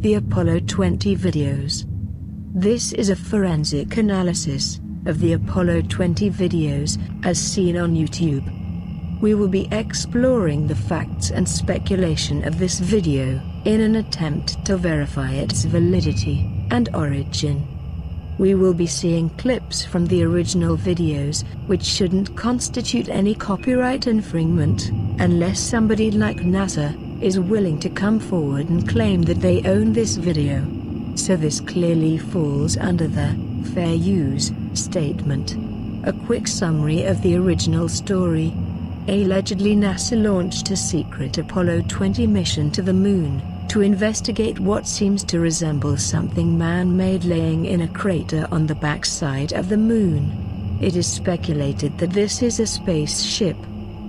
the Apollo 20 videos. This is a forensic analysis of the Apollo 20 videos as seen on YouTube. We will be exploring the facts and speculation of this video in an attempt to verify its validity and origin. We will be seeing clips from the original videos, which shouldn't constitute any copyright infringement, unless somebody like NASA is willing to come forward and claim that they own this video. So this clearly falls under the fair use statement. A quick summary of the original story. Allegedly, NASA launched a secret Apollo 20 mission to the moon to investigate what seems to resemble something man-made laying in a crater on the backside of the moon. It is speculated that this is a spaceship.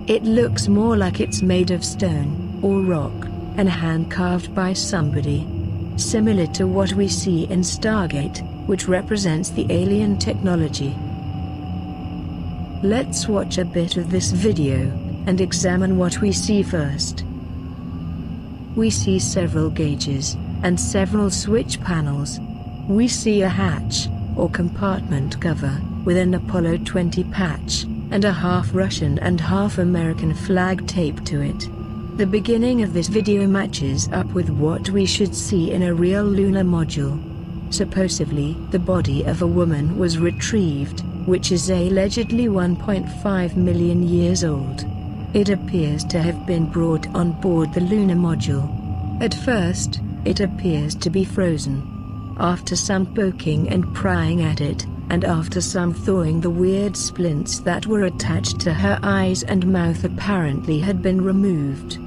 It looks more like it's made of stone or rock and hand-carved by somebody, similar to what we see in Stargate, which represents the alien technology. Let's watch a bit of this video and examine what we see first. We see several gauges and several switch panels. We see a hatch or compartment cover with an Apollo 20 patch and a half Russian and half American flag taped to it. The beginning of this video matches up with what we should see in a real lunar module. Supposedly, the body of a woman was retrieved, which is allegedly 1.5 million years old. It appears to have been brought on board the lunar module. At first, it appears to be frozen. After some poking and prying at it, and after some thawing, the weird splints that were attached to her eyes and mouth apparently had been removed.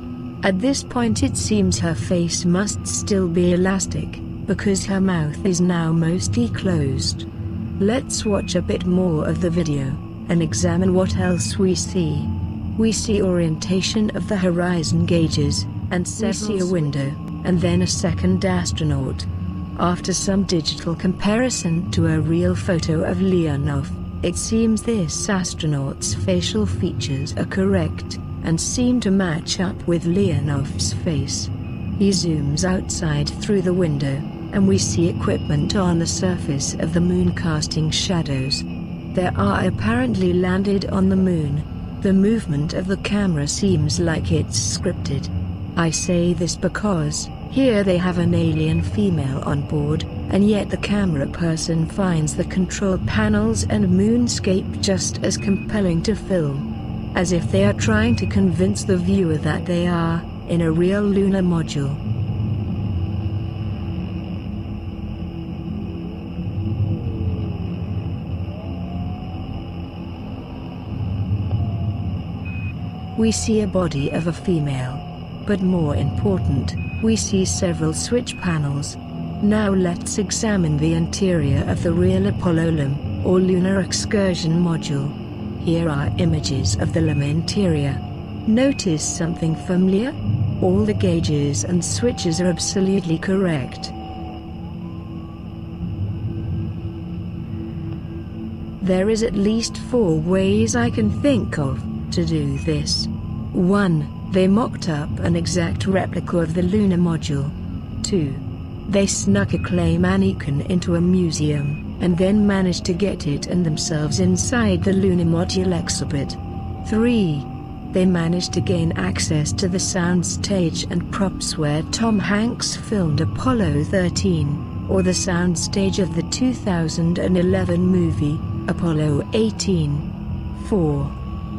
At this point it seems her face must still be elastic, because her mouth is now mostly closed. Let's watch a bit more of the video and examine what else we see. We see orientation of the horizon gauges, and we see a window, and then a second astronaut. After some digital comparison to a real photo of Leonov, it seems this astronaut's facial features are correct, and seem to match up with Leonov's face. He zooms outside through the window, and we see equipment on the surface of the moon casting shadows. They are apparently landed on the moon. The movement of the camera seems like it's scripted. I say this because here they have an alien female on board, and yet the camera person finds the control panels and moonscape just as compelling to film, as if they are trying to convince the viewer that they are in a real lunar module. We see a body of a female. But more important, we see several switch panels. Now let's examine the interior of the real Apollo LEM, or Lunar Excursion Module. Here are images of the LEM interior. Notice something familiar? All the gauges and switches are absolutely correct. There is at least 4 ways I can think of to do this. 1. They mocked up an exact replica of the lunar module. 2. They snuck a clay mannequin into a museum, and then managed to get it and themselves inside the lunar module exhibit. 3. They managed to gain access to the soundstage and props where Tom Hanks filmed Apollo 13, or the soundstage of the 2011 movie, Apollo 18. 4.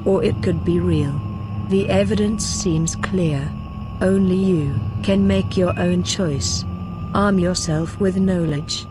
Or it could be real. The evidence seems clear. Only you can make your own choice. Arm yourself with knowledge.